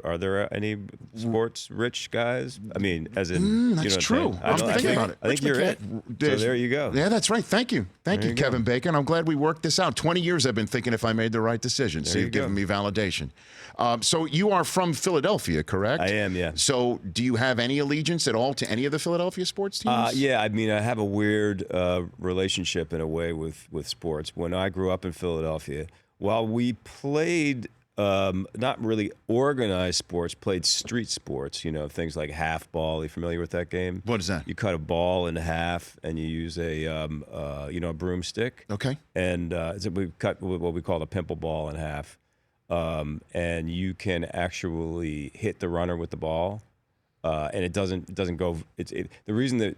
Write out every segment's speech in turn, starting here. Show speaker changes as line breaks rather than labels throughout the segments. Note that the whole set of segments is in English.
Are there any sports-rich guys? I mean, as in,
that's
what
true.
I'm
thinking about it.
I think you're it. So there you go.
Yeah, that's right. Thank you, Kevin Bacon. I'm glad we worked this out. 20 years I've been thinking if I made the right decision. So you've given me validation. So you are from Philadelphia, correct?
I am, yeah.
So do you have any allegiance at all to any of the Philadelphia sports teams?
Yeah, I mean, I have a weird relationship in a way with sports. When I grew up in Philadelphia, while we played not really organized sports, played street sports, things like half ball. Are you familiar with that game?
What is that?
You cut a ball in half and you use a broomstick.
Okay.
And so we cut what we call a pimple ball in half. And you can actually hit the runner with the ball, and it doesn't go. The reason that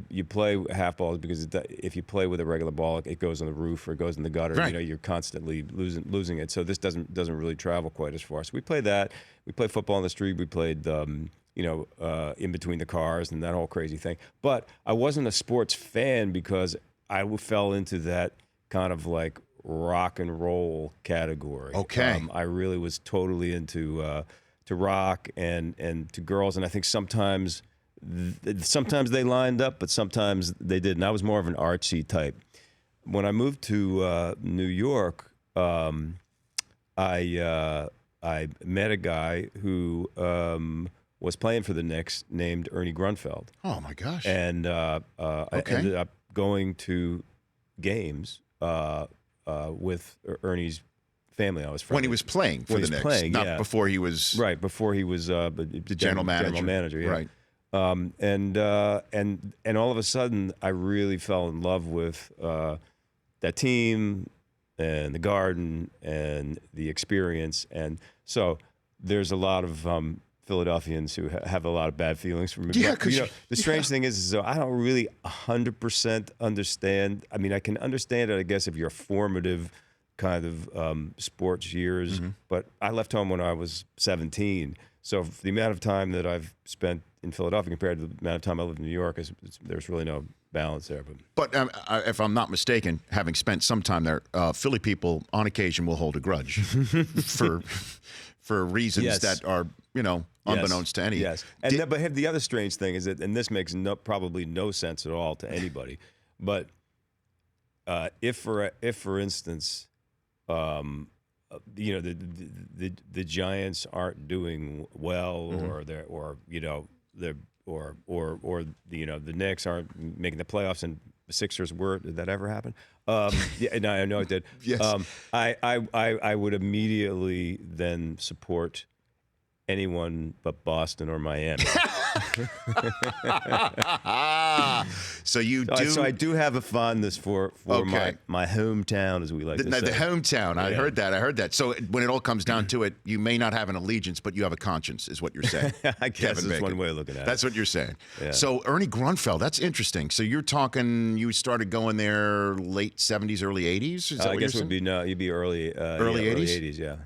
you play half ball is because if you play with a regular ball, it goes on the roof or it goes in the gutter.
Right.
You're constantly losing it. So this doesn't really travel quite as far. So we played that. We played football on the street. We played in between the cars and that whole crazy thing. But I wasn't a sports fan because I fell into that kind of like rock and roll category.
Okay.
I really was totally into to rock and to girls, and I think sometimes they lined up, but sometimes they didn't. I was more of an artsy type. When I moved to New York, I met a guy who was playing for the Knicks named Ernie Grunfeld.
Oh my gosh!
And I ended up going to games with Ernie's family. I was friendly.
When he was playing for the Knicks, not before he was
before he was the
general manager.
Yeah.
Right.
And all of a sudden, I really fell in love with that team and the Garden and the experience. And so there's a lot of Philadelphians who have a lot of bad feelings for me.
Yeah,
but, the strange thing is though, I don't really 100% understand. I mean, I can understand it, I guess, if you're formative kind of sports years. Mm-hmm. But I left home when I was 17. So for the amount of time that I've spent in Philadelphia compared to the amount of time I lived in New York, there's really no balance there.
But if I'm not mistaken, having spent some time there, Philly people on occasion will hold a grudge for reasons that are, unbeknownst to any.
Yes. But the other strange thing is that, and this makes probably no sense at all to anybody, but if for instance, the Giants aren't doing well, mm-hmm. or the Knicks aren't making the playoffs, and the Sixers were. Did that ever happen? Yeah, no, I know it did.
Yes.
I would immediately then support anyone but Boston or Miami.
So I
do have a fondness for my hometown, as we like to say.
The hometown. I heard that. So when it all comes down to it, you may not have an allegiance, but you have a conscience, is what you're saying.
I guess that's one way of looking at it.
That's what you're saying.
Yeah.
So Ernie Grunfeld, that's interesting. So you're talking, you started going there late 70s, early 80s? Is that
I guess it would be you'd be early 80s? Early 80s, yeah.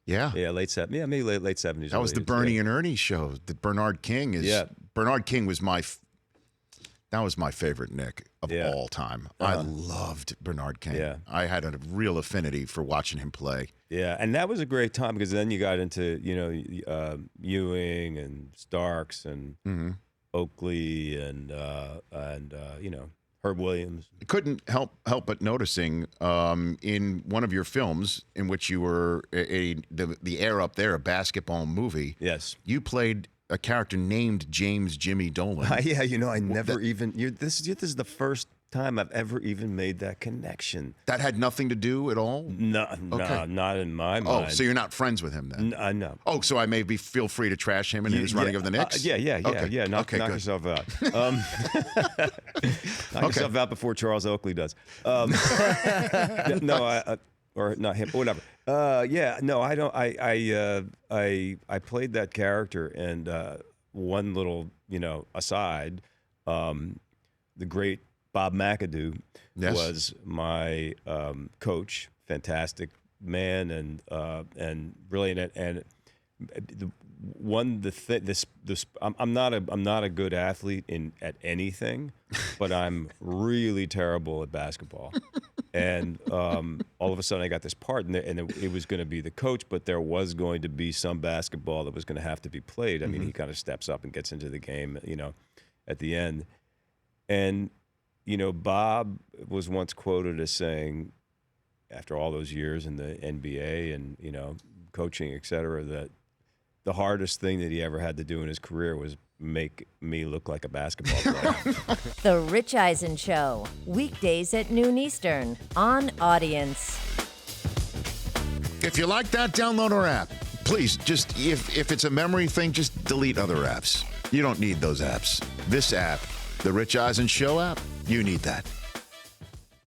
Yeah.
Yeah, late 70s. Yeah, maybe late 70s.
That was the Bernie and Ernie show. The Bernard King is. Yeah. Bernard King was my favorite Knick of all time. I loved Bernard King.
Yeah.
I had a real affinity for watching him play.
Yeah, and that was a great time because then you got into Ewing and Starks and mm-hmm. Oakley and Herb Williams.
I couldn't help but noticing in one of your films in which you were the Air Up There, a basketball movie.
Yes,
you played a character named James Jimmy Dolan.
Yeah, I never this is the first time I've ever even made that connection.
That had nothing to do at all?
No, not in my mind.
Oh, so you're not friends with him then?
No.
Oh, so I may feel free to trash him in his running of the Knicks?
Yeah. Knock yourself out. Knock yourself out before Charles Oakley does. Or not him, or whatever. I don't. I played that character, and one little aside, the great Bob McAdoo was my coach. Fantastic man, and brilliant. And I'm not a good athlete at anything, but I'm really terrible at basketball. And all of a sudden I got this part, and it was going to be the coach, but there was going to be some basketball that was going to have to be played. I mean, he kind of steps up and gets into the game, at the end. And, Bob was once quoted as saying, after all those years in the NBA and, coaching, et cetera, that the hardest thing that he ever had to do in his career was make me look like a basketball player.
The Rich Eisen Show, weekdays at noon Eastern on Audience.
If you like that, download our app. Please, just if it's a memory thing, just delete other apps. You don't need those apps. This app, the Rich Eisen Show app, you need that.